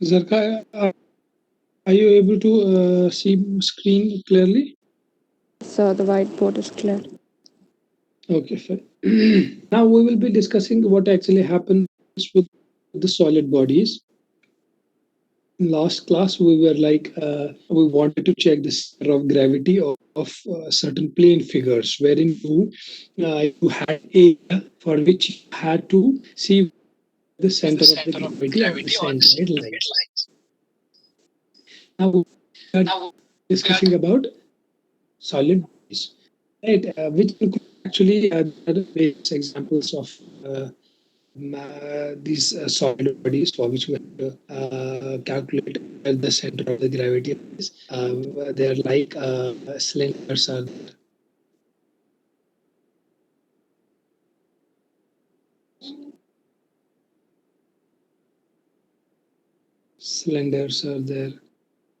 Zarka, are you able to see screen clearly? So the whiteboard is clear. Okay, fine. Now we will be discussing what actually happens with the solid bodies. In last class, we were like, we wanted to check the center of gravity of certain plane figures, wherein you had area for which you had to see where the center of the gravity of the centroid lies. Now we are discussing about solid bodies, right? Which include actually there are various examples of these solid bodies for which we have to calculate where the center of the gravity is. They are like cylinders are there. Cylinders are there,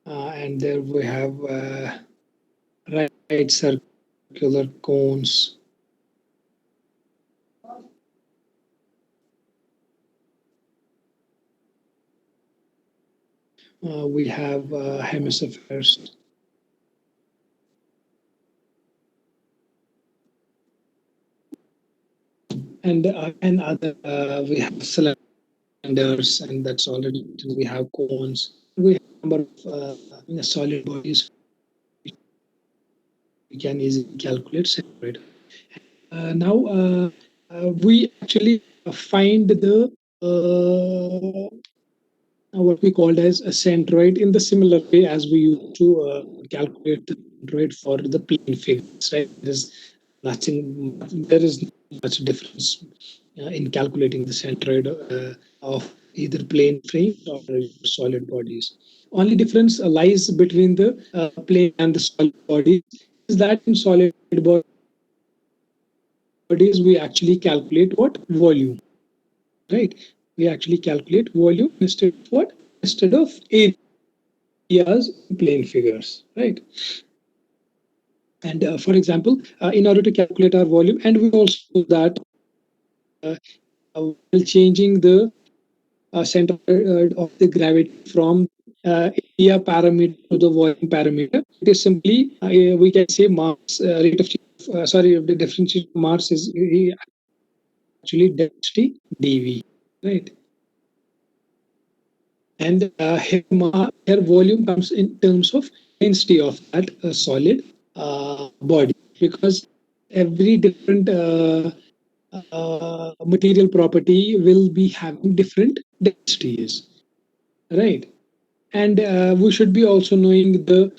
and there we have right circular cones. We have hemispheres, and other we have cylinders, and that's already written. We have cones. We have a number of solid bodies we can easily calculate centroid. Now we actually find the what we called as a centroid in the similar way as we used to calculate the centroid for the plane figures, right? Nothing, there is not much difference in calculating the centroid of either plane frames or solid bodies. Only difference lies between the plane and the solid bodies is that in solid bodies we actually calculate what? Volume, right? We actually calculate volume instead of what? Instead of areas in plane figures, right? And for example, in order to calculate our volume, and we also know that while changing the center of the gravity from area parameter to the volume parameter, it is simply we can say mass rate of change of sorry, the differential of mass is actually density dV, right? And here volume comes in terms of density of that solid body, because every different material property will be having different densities, right? And we should be also knowing the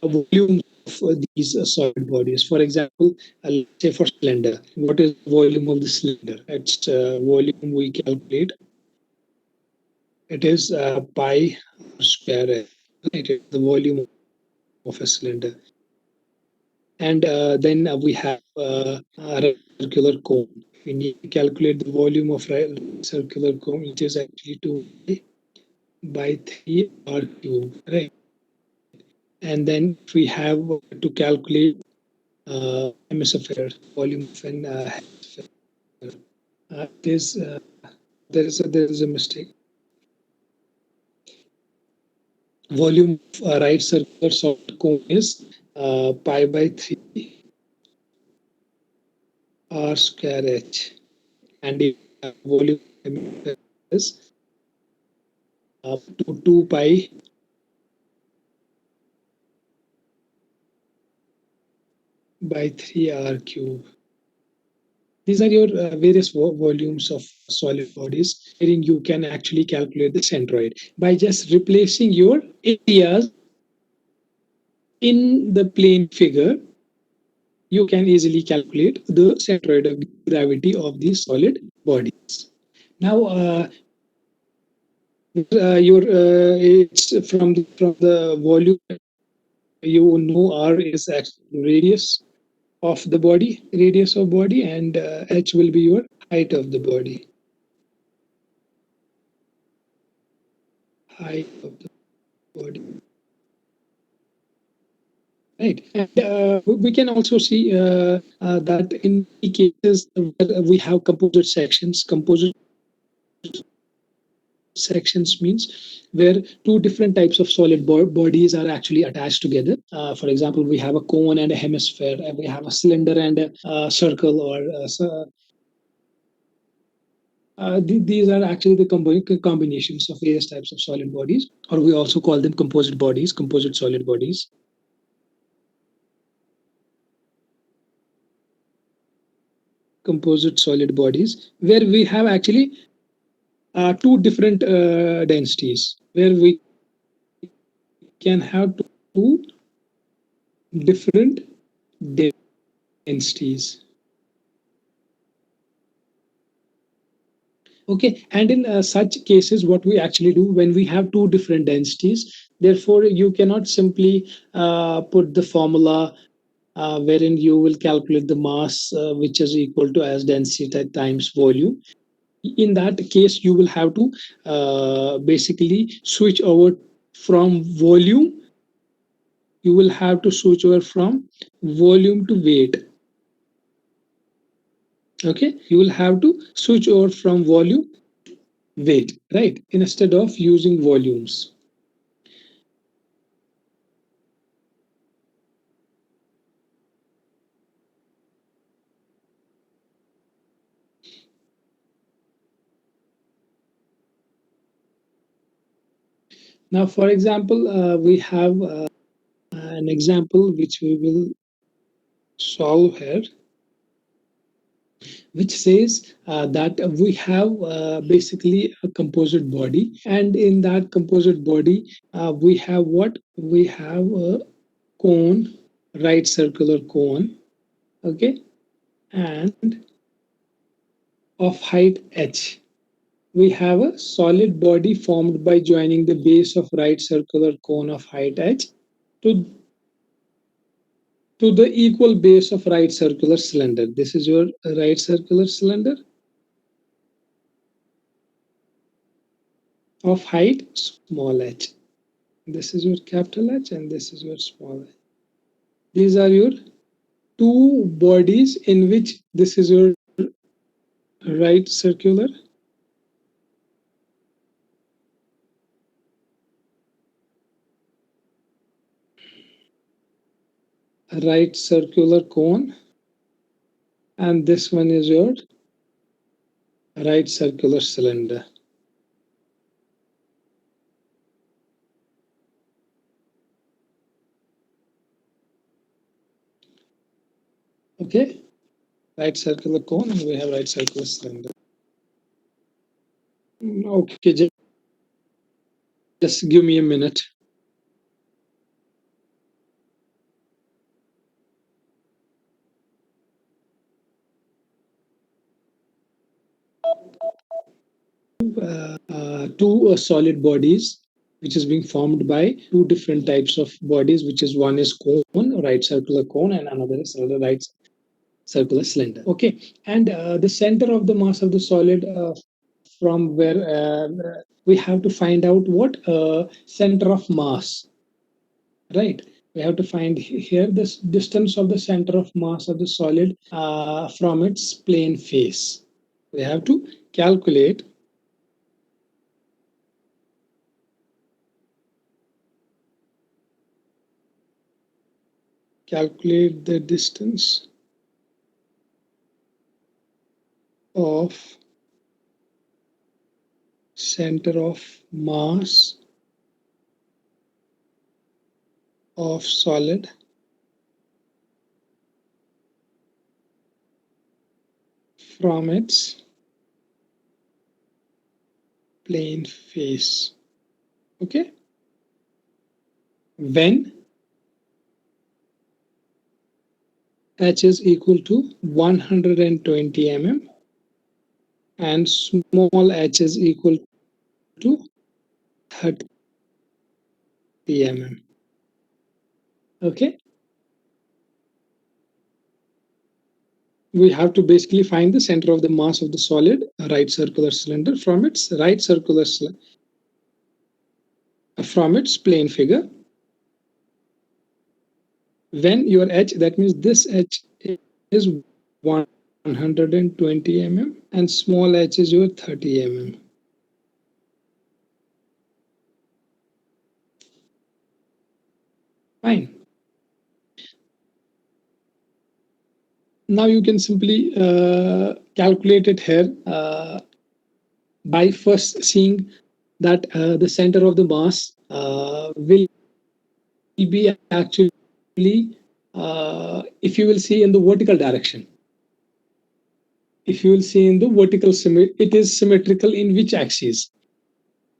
volumes of these solid bodies. For example, let's say for cylinder, what is the volume of the cylinder? Its volume we calculate, it is pi square F, right? It is the volume of a cylinder. And then we have a right circular cone. We need to calculate the volume of right circular cone, which is actually 2 by 3 r cube, right? And then if we have to calculate hemisphere, volume of an hemisphere, it is there is a mistake. Volume of a right circular solid cone is pi by 3 r square h, and if volume of hemisphere is 2 pi by 3 r cube. These are your various volumes of solid bodies, wherein you can actually calculate the centroid by just replacing your areas in the plane figure. You can easily calculate the centroid of gravity of these solid bodies. Now, your it's from the volume, you know r is actually radius of the body, radius of body, and h will be your height of the body, height of the body. Right, and we can also see that in many cases where we have composite sections, composite sections sections means where two different types of solid bodies are actually attached together. For example, we have a cone and a hemisphere, and we have a cylinder and a circle, or these are actually the combinations of various types of solid bodies, or we also call them composite bodies, composite solid bodies. Composite solid bodies, where we have actually two different densities, where we can have two different densities. Okay, and in such cases, what we actually do when we have two different densities, therefore you cannot simply put the formula wherein you will calculate the mass, which is equal to as density times volume. In that case, you will have to basically switch over from volume. You will have to switch over from volume to weight. Okay, you will have to switch over from volume weight, right, instead of using volumes. Now, for example, we have an example which we will solve here, which says that we have basically a composite body, and in that composite body, we have what? We have a cone, right circular cone, okay, and of height h. We have a solid body formed by joining the base of right circular cone of height h to the equal base of right circular cylinder. This is your right circular cylinder of height small h. This is your capital H and this is your small h. These are your two bodies in which this is your right circular cone, and this one is your right circular cylinder. Okay, right circular cone, and we have right circular cylinder. Okay, just give me a minute. Two solid bodies which is being formed by two different types of bodies, which is one is cone, right circular cone, and another is right circular cylinder. Okay, and the center of the mass of the solid, from where we have to find out what center of mass, right? We have to find here this distance of the center of mass of the solid from its plane face. We have to calculate the distance of center of mass of solid from its plane face. Okay, when h is equal to 120 mm and small h is equal to 30 mm. Okay, we have to basically find the center of the mass of the solid right circular cylinder from its from its plane figure. When your h, that means this h is 120 mm and small h is your 30 mm. Fine. Now you can simply calculate it here by first seeing that the center of the mass will be actually, if you will see in the vertical direction. If you will see in the vertical it is symmetrical in which axis?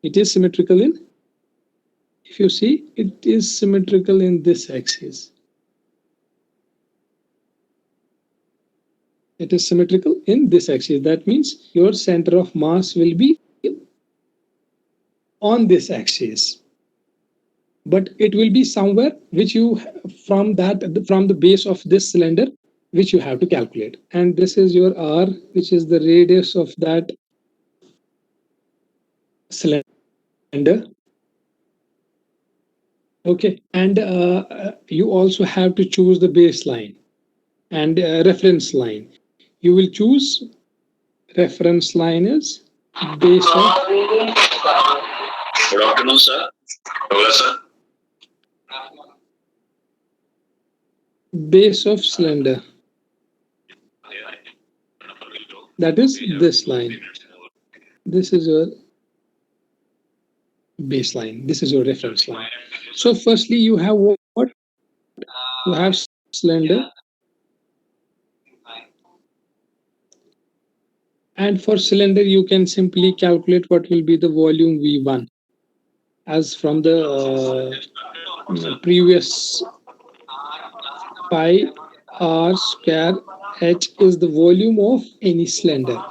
It is symmetrical in, if you see, it is symmetrical in this axis. It is symmetrical in this axis. That means your center of mass will be on this axis, but it will be somewhere which you, from the base of this cylinder, which you have to calculate. And this is your r, which is the radius of that cylinder. Okay, and you also have to choose the baseline and reference line. You will choose reference line is base of, Good afternoon, sir. Hello, sir. base of cylinder. That is this line. This is your baseline. This is your reference line. So firstly, you have what? You have cylinder, and for cylinder you can simply calculate what will be the volume V1 as from the previous pi r square h is the volume of any cylinder.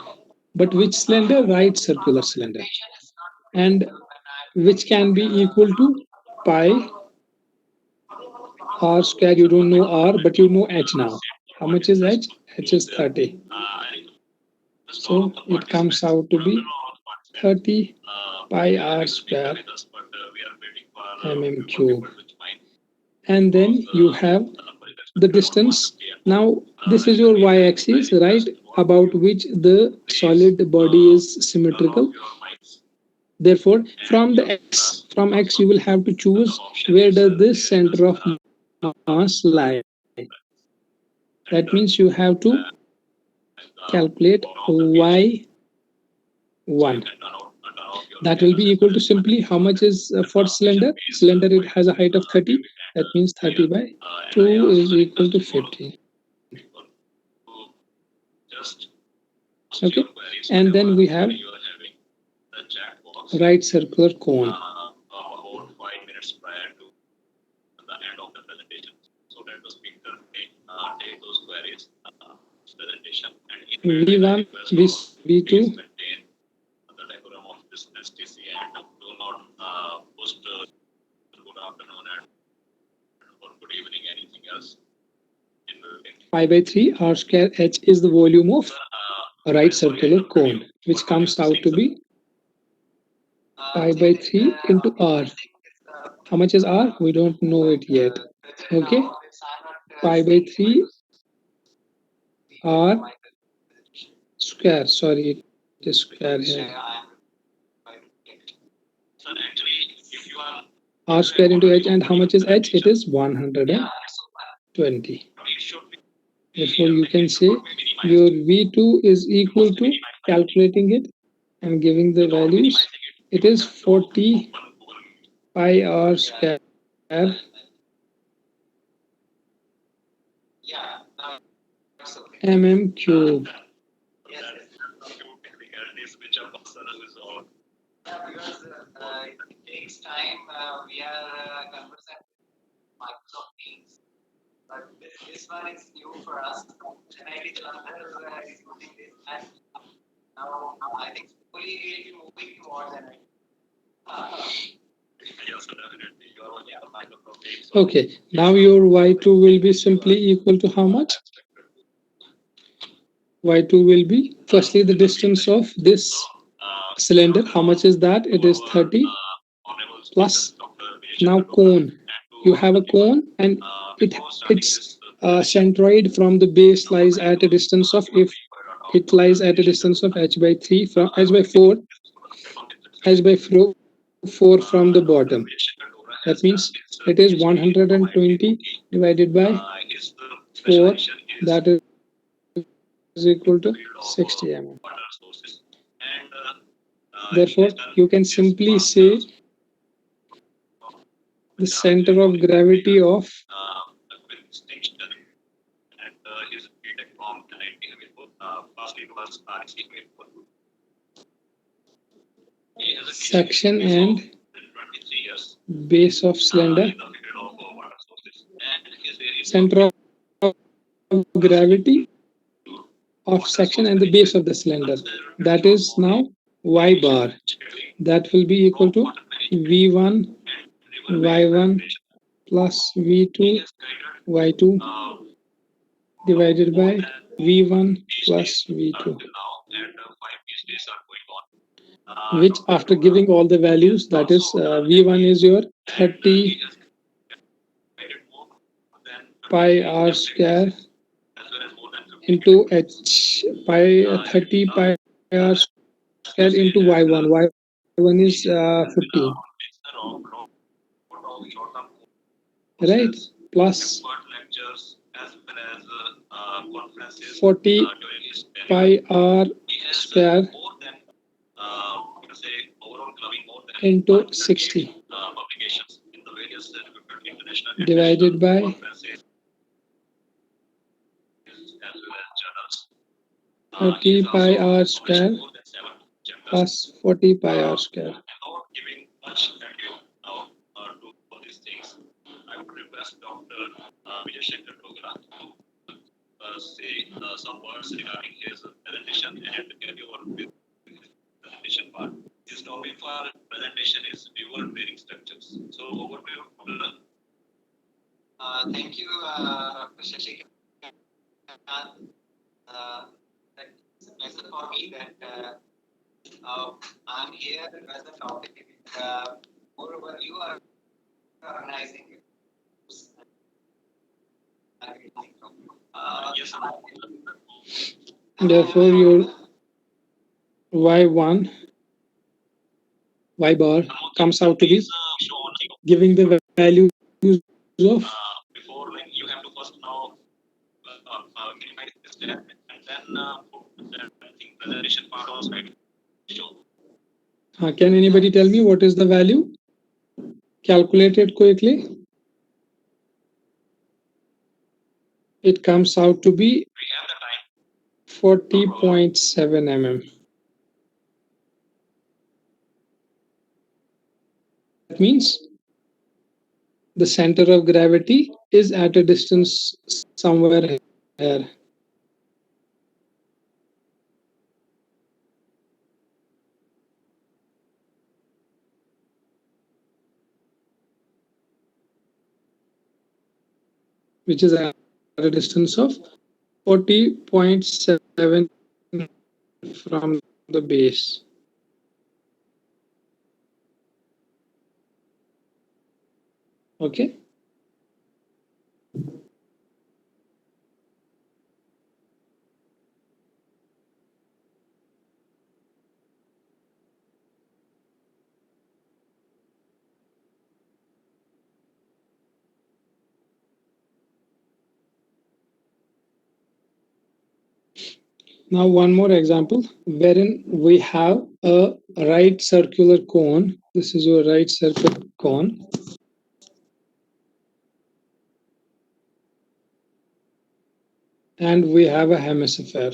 But which cylinder? Right circular cylinder. And which can be equal to pi r square. You don't know r, but you know h now. How much is h? H is 30. So it comes out to be 30 pi r square mm cube. And then you have the distance. Now this is your y-axis, right, about which the solid body is symmetrical. Therefore, from x you will have to choose where does this center of mass lie. That means you have to calculate y1. That will be equal to simply how much is for cylinder. Cylinder, it has a height of 30. That means 30 by 2 is equal to 15. Okay, and then we have right circular cone. V1, V2. Pi by 3 r square h is the volume of a right circular cone, which comes out to be pi by 3 into r. How much is r? We don't know it yet. Okay, pi by 3 r square. Sorry, it is square here. R square into h, and how much is h? It is 120. Therefore, you can say your V2 is equal to, calculating it and giving the values, it is 40 pi r square mm cube. Okay, now your y2 will be simply equal to how much? Y2 will be firstly the distance of this cylinder. How much is that? It is 30 plus. Now cone. You have a cone, and its centroid from the base lies at a distance of, if it lies at a distance of h by 3 from h by 4 from the bottom. That means it is 120 divided by 4, that is equal to 60 mm. Therefore, you can simply say the center of gravity of section and base of cylinder, center of gravity of section and the base of the cylinder, that is now y bar. That will be equal to v1 y1 plus v2 y2 divided by v1 plus v2, which after giving all the values, that is v1 is your 30 pi r square into h pi 30 pi r square into y1. Y1 is 15, right? Plus 40 pi r square into 60 divided by 30 pi r square plus 40 pi r square. Thank you, Dr. Shashikant. It's a pleasure for me that I'm here as a topic. Moreover, you are organizing. Yes. Therefore, your y1 y bar comes out to be giving the values of Before, like, you have to first now minimize this step and then presentation part of slideshow. can anybody tell me what is the value? Calculate it quickly. It comes out to be 40.7 mm. That means the center of gravity is at a distance somewhere here. Which is at a distance of 40.7 from the base. Okay. Now one more example wherein we have a right circular cone. This is your right circular cone. And we have a hemisphere.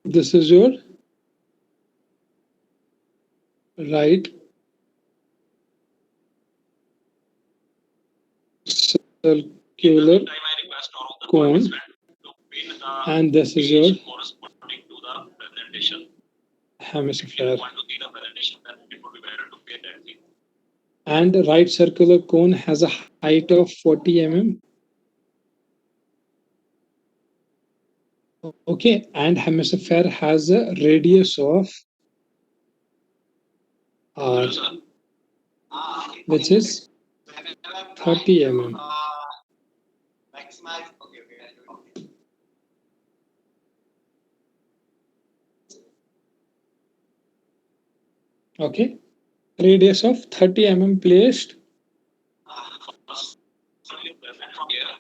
This is your right circular cone, and this is your hemisphere. And the right circular cone has a height of 40 mm. Okay, and hemisphere has a radius of r, which is 30 mm. Okay, radius of 30 mm placed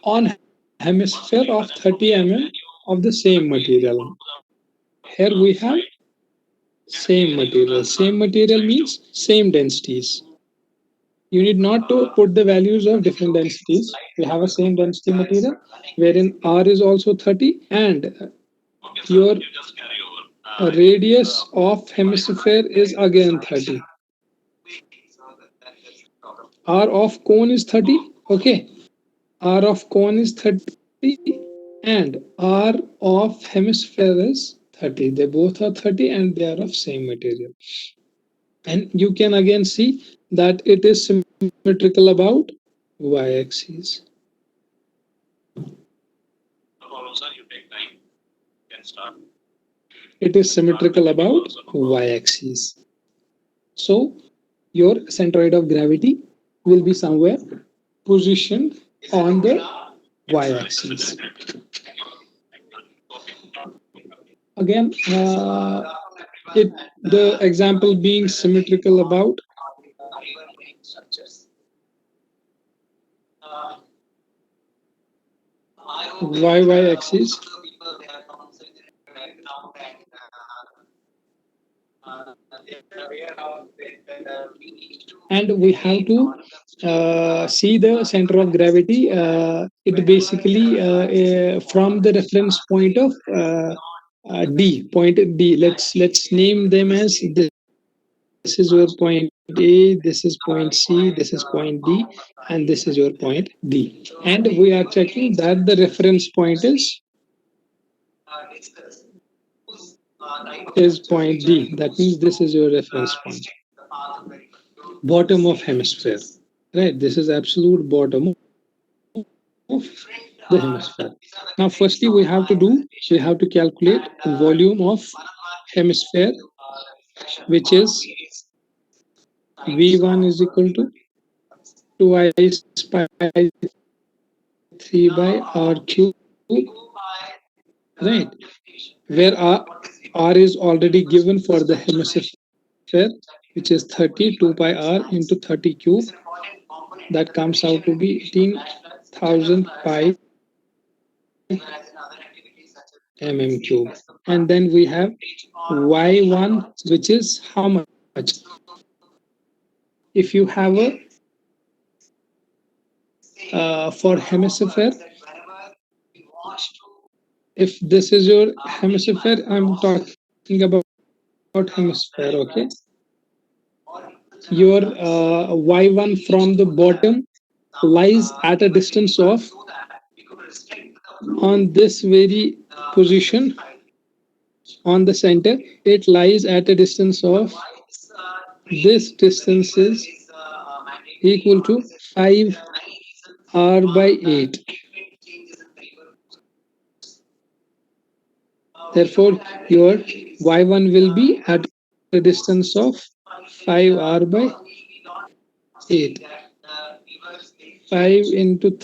on hemisphere of 30 mm of the same material. Here we have same material. Same material means same densities. You need not to put the values of different densities. We have a same density material wherein R is also 30 and your radius of hemisphere is again 30. R of cone is 30. Okay. R of cone is 30 and R of hemisphere is 30. They both are 30 and they are of same material. And you can again see that it is symmetrical about y-axis. It is symmetrical about y-axis. So your centroid of gravity will be somewhere positioned on the y-axis. Again, the example being symmetrical about y-axis. And we have to see the center of gravity. It basically from the reference point of D, point D. Let's name them as this is your point A, this is point C, this is point D, and this is your point D. And we are checking that the reference point is point D. That means this is your reference point. Bottom of hemisphere. Right, this is absolute bottom of the hemisphere. Now, firstly, we have to calculate volume of hemisphere, which is V1 is equal to twice pi 3 by R cube, right? Where R is already given for the hemisphere, which is 30, 2 pi R into 30 cube. That comes out to be 18,000 pi mm cube. And then we have y1, which is how much? If you have a for hemisphere, if this is your hemisphere, I'm talking about hemisphere, okay? Your y1 from the bottom lies at a distance of, on this very position on the center, it lies at a distance of, this distance is equal to 5 r by 8. Therefore, your y1 will be at a distance of 5 r by 8. 5 into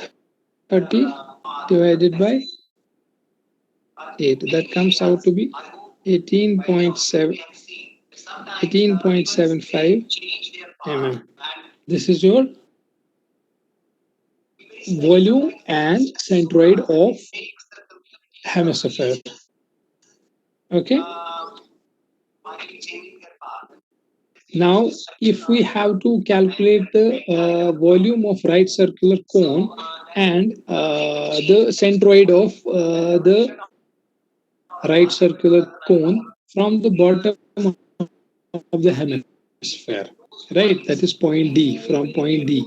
30 divided by 8. That comes out to be 18.75 mm. This is your volume and centroid of hemisphere. Okay. Now, if we have to calculate the volume of right circular cone and the centroid of the right circular cone from the bottom of the hemisphere, right? That is point D, from point D.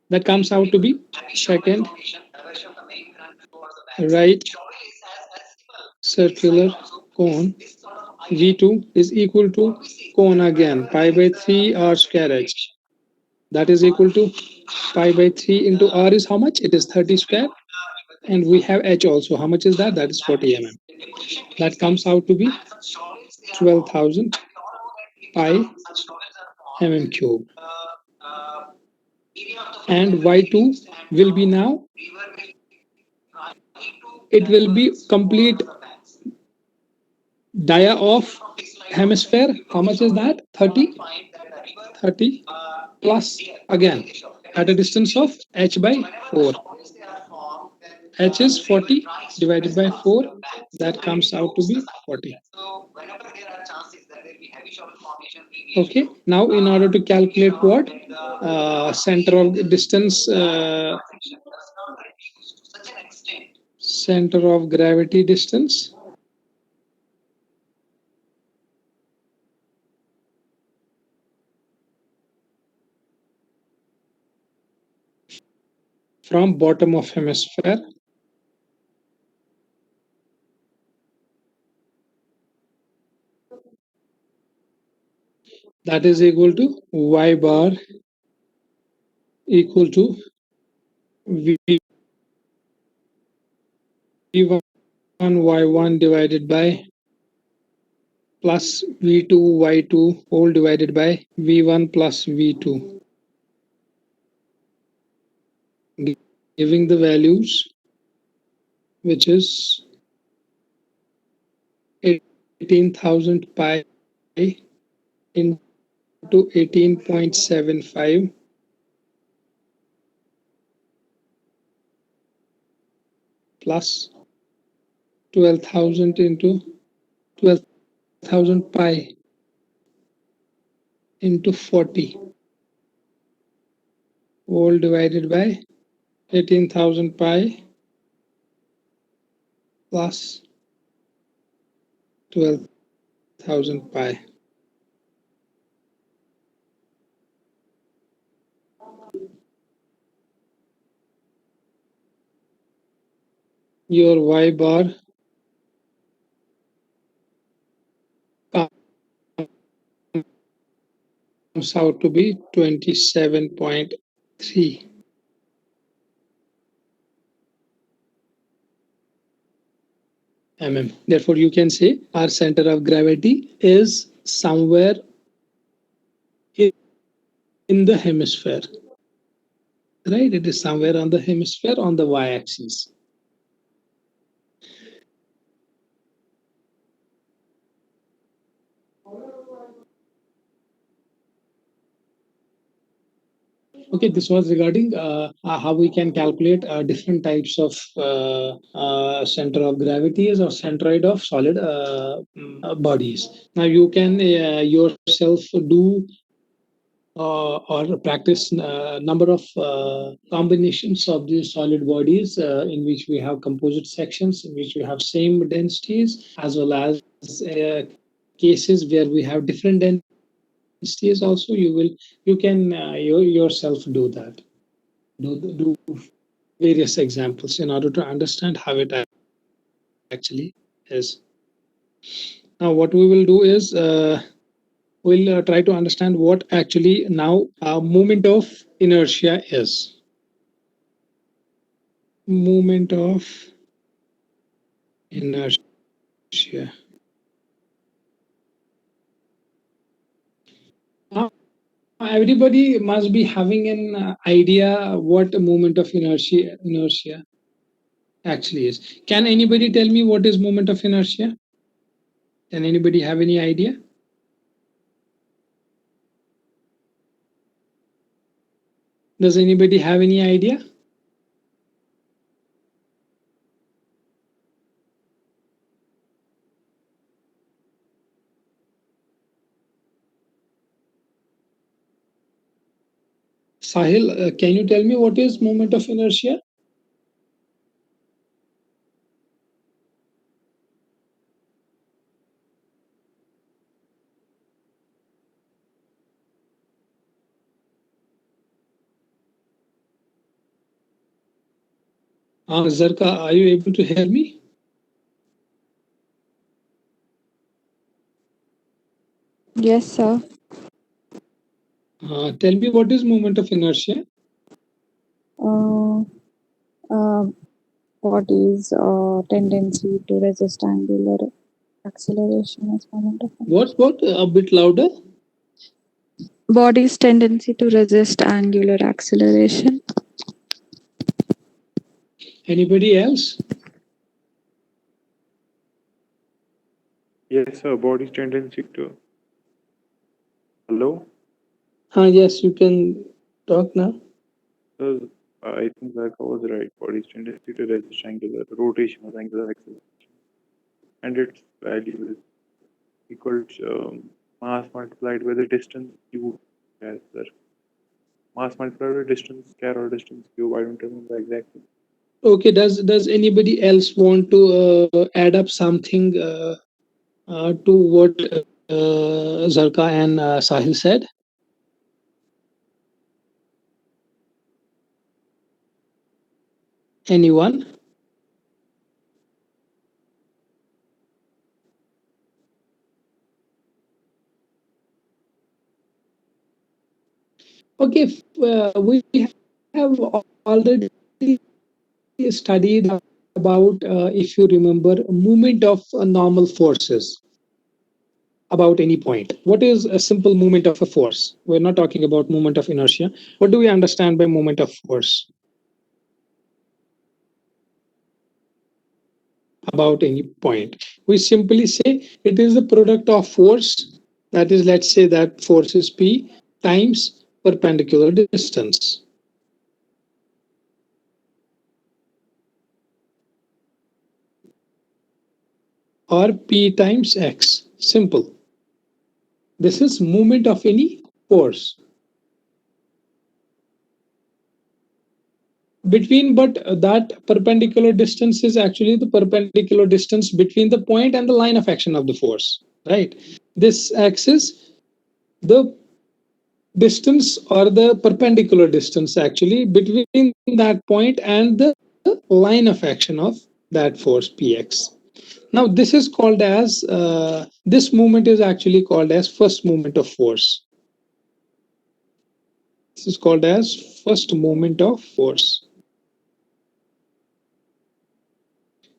That comes out to be second right circular cone. V2 is equal to cone again, pi by 3 r square h. That is equal to pi by 3 into r is how much? It is 30 square. And we have h also. How much is that? That is 40 mm. That comes out to be 12,000 pi mm cube. And y2 will be now, it will be complete dia of hemisphere. How much is that? 30. 30 plus again at a distance of h by 4. H is 40 divided by 4, that comes out to be 40. Okay, now in order to calculate what? Center of distance, center of gravity distance. From bottom of hemisphere. That is equal to y bar equal to v1 y1 divided by plus v2 y2 whole divided by v1 plus v2, giving the values which is 18,000 pi into 18.75 plus 12,000 into 12,000 pi into 40 whole divided by 18,000 pi plus 12,000 pi. Your y bar comes out to be 27.3. Therefore, you can say our center of gravity is somewhere in the hemisphere, right? It is somewhere on the hemisphere on the y-axis. Okay, this was regarding how we can calculate different types of center of gravities or centroid of solid bodies. Now you can yourself do or practice number of combinations of these solid bodies in which we have composite sections, in which we have same densities, as well as cases where we have different densities. Also, you can yourself do that. Do various examples in order to understand how it actually is. Now, what we will do is we'll try to understand what actually now moment of inertia is. Moment of inertia. Now, everybody must be having an idea what a moment of inertia actually is. Can anybody tell me what is moment of inertia? Can anybody have any idea? Does anybody have any idea? Sahil, can you tell me what is moment of inertia? Zarka, are you able to hear me? Yes, sir. Tell me what is moment of inertia? Uh, uh, body's tendency to resist angular acceleration is moment of inertia. What? A bit louder. Body's tendency to resist angular acceleration. Anybody else? Yes, sir. Body's tendency to. Hello? Yes, you can talk now. So I think Zarka was right. Body's tendency to resist angular rotation or angular acceleration, and its value is equal to mass multiplied by the distance cubed. As the mass multiplied by distance square or distance cube. I don't remember exactly. Okay, does anybody else want to add up something to what Zarka and Sahil said? Anyone? Okay, we have already studied about, if you remember, movement of normal forces about any point. What is a simple movement of a force? We're not talking about movement of inertia. What do we understand by movement of force about any point? We simply say it is the product of force, that is, let's say that force is P times perpendicular distance, or P times X. Simple. This is movement of any force between, but that perpendicular distance is actually the perpendicular distance between the point and the line of action of the force, right? This X is the distance, or the perpendicular distance actually, between that point and the line of action of that force Px. Now this is called as this movement is actually called as first movement of force. This is called as first moment of force.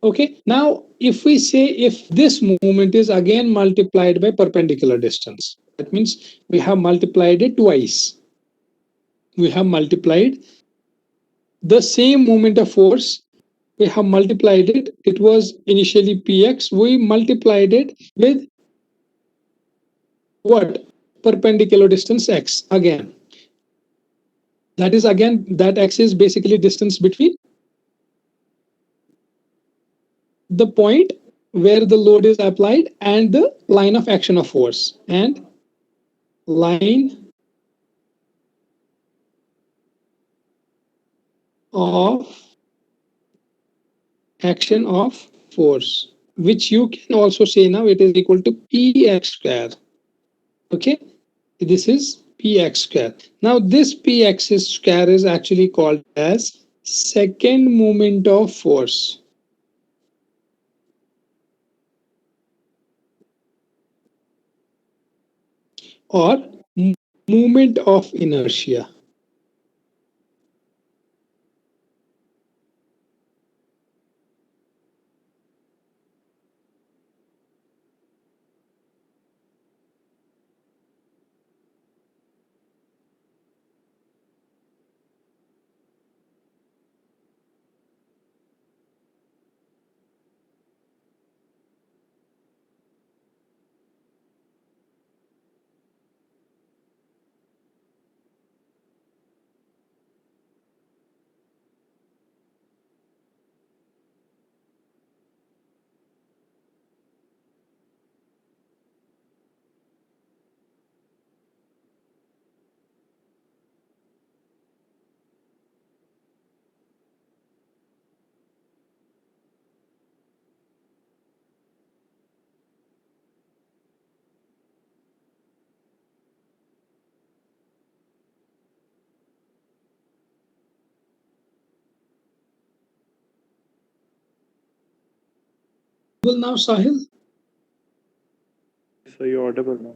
Okay, now if we say if this moment is again multiplied by perpendicular distance, that means we have multiplied it twice. We have multiplied the same moment of force. We have multiplied it. It was initially px. We multiplied it with what? Perpendicular distance x again. That is, again, that x is basically distance between the point where the load is applied and the line of action of force, and line of action of force, which you can also say now it is equal to px square. Okay, this is px square. Now this px square is actually called as second moment of force, or moment of inertia. Well, now Sahil, So you're audible now.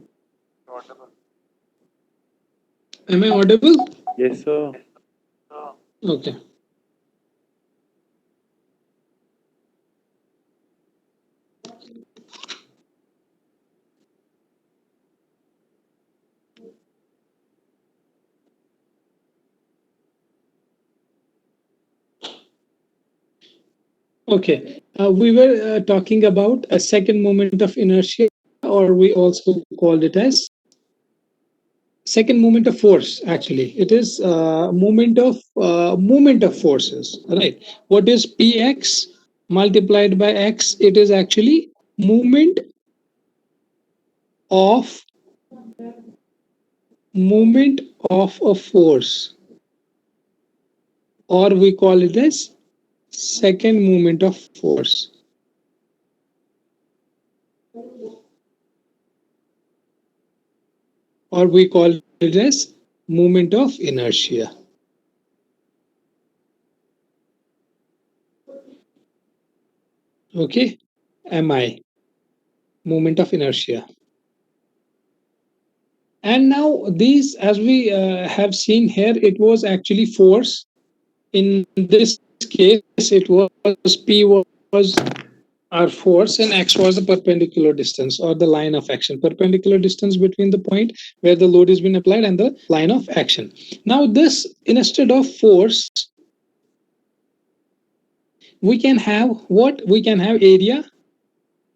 am I audible? Yes, sir. Okay. Okay, we were talking about a second moment of inertia, or we also called it as second moment of force. Actually, it is moment of forces, right? What is px multiplied by x? It is actually movement of movement of a force, or we call it as second moment of force, or we call it as moment of inertia. Okay, mi, moment of inertia. And now these, as we have seen here, it was actually force. In this case, it was p was our force and x was the perpendicular distance or the line of action. Perpendicular distance between the point where the load has been applied and the line of action. Now this, instead of force, we can have what? We can have area,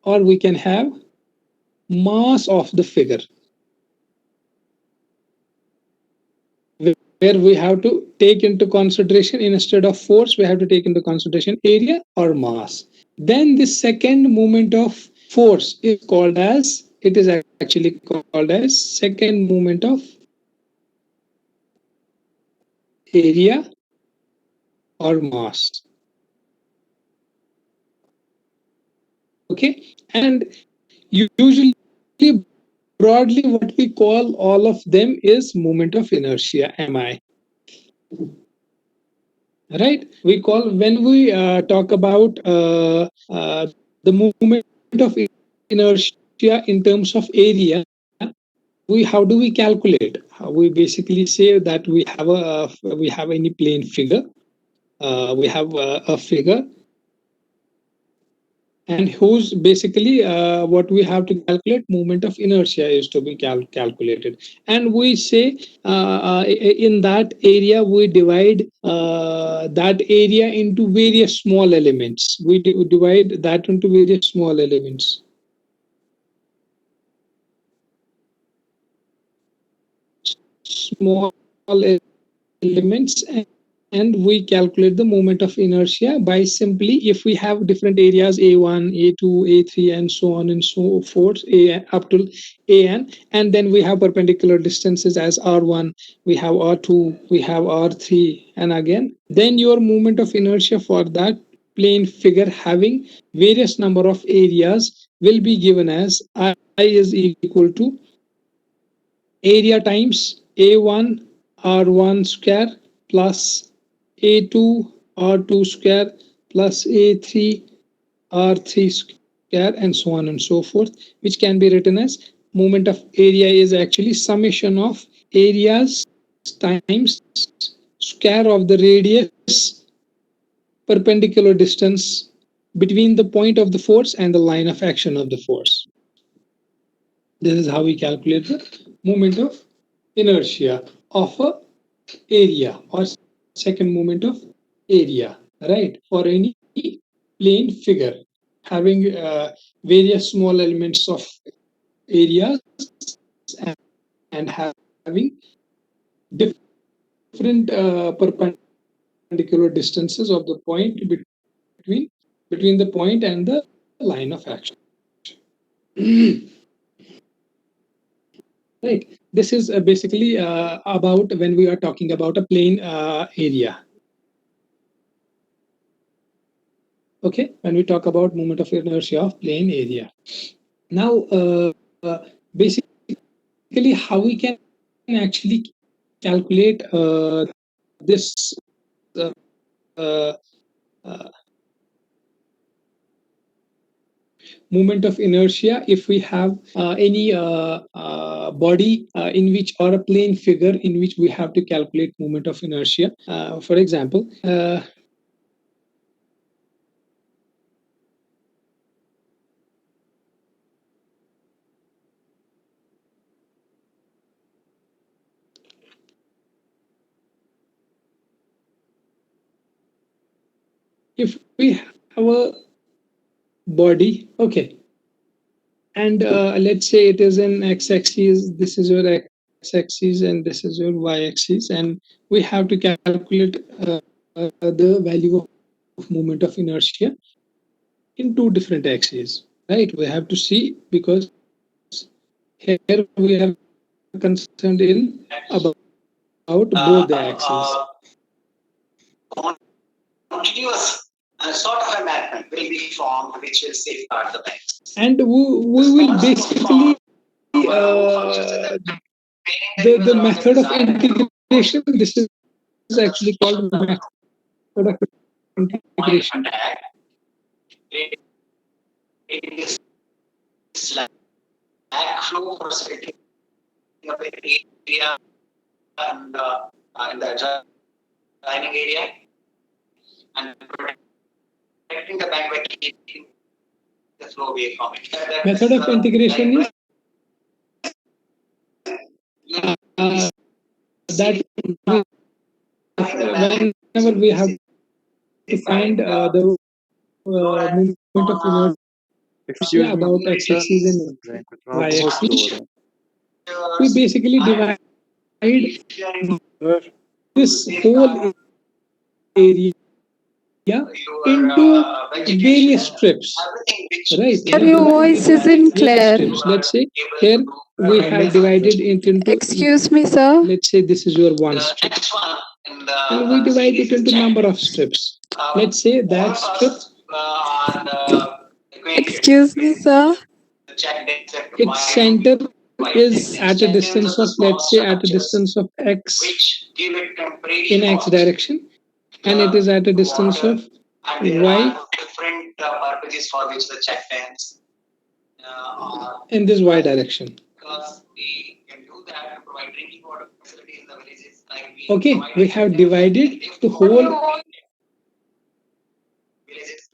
or we can have mass of the figure, where we have to take into consideration, instead of force, we have to take into consideration area or mass. Then the second moment of force is called as, it is actually called as second moment of area or mass. Okay, and usually, broadly, what we call all of them is moment of inertia, mi. Right, we call, when we talk about the movement of inertia in terms of area, we, how do we calculate? We basically say that we have we have any plane figure, we have a figure, and whose basically what we have to calculate, moment of inertia is to be calculated. And we say in that area we divide that area into various small elements. We divide that into various small elements. Small elements, and we calculate the moment of inertia by simply, if we have different areas, a1, a2, a3, and so on and so forth, up to an, and then we have perpendicular distances as r1, we have r2, we have r3, and again, then your moment of inertia for that plane figure having various number of areas will be given as I is equal to area times a1 r1 square plus a2 r2 square plus a3 r3 square, and so on and so forth, which can be written as moment of area is actually summation of areas times square of the radius perpendicular distance between the point of the force and the line of action of the force. This is how we calculate the moment of inertia of a area, or second moment of area, right, for any plane figure having various small elements of areas and having different perpendicular distances of the point between the point and the line of action. Right, this is basically about when we are talking about a plane area. Okay, when we talk about moment of inertia of plane area. Now basically, how we can actually calculate this uh, uh, moment of inertia, if we have any body in which, or a plane figure in which we have to calculate moment of inertia. For example, if we have a body, okay, and let's say it is in x-axis, this is your x-axis and this is your y-axis, and we have to calculate the value of moment of inertia in two different axes, right? We have to see, because here we are concerned in about both the axes. Continuous sort of amendment will be formed which will safeguard the banks. And we will basically the method of integration, this is actually called method of integration. Slack flow for setting up an area and in the adjoining area and protecting the bank by keeping the flow away from it. Method of integration is that whenever we have to find the movement of inertia Excuse about me, x-axis and network बहुत slow हो y-axis, रहा है we basically divide sir this whole area into various strips, right? Sir, your voice isn't clear. Strips. Let's say here we have divided it into. Excuse me, sir. Let's say this is your one strip, and we divide it into number of strips. Let's say that strip. Excuse me, sir. Its center is at a distance of, let's say, at a distance of x in x direction, and it is at a distance of y different purposes for which the check dams in this y direction. because we can do that to provide drinking water facility in the villages. Like Okay, we have divided the whole. Villages.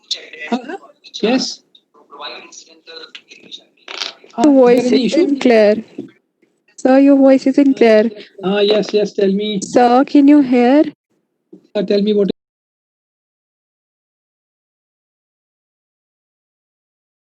Check dams Yes. to provide incidental irrigation. Your voice isn't clear. Sir, your voice isn't clear. Yes. Tell me. Sir, can you hear? Tell me what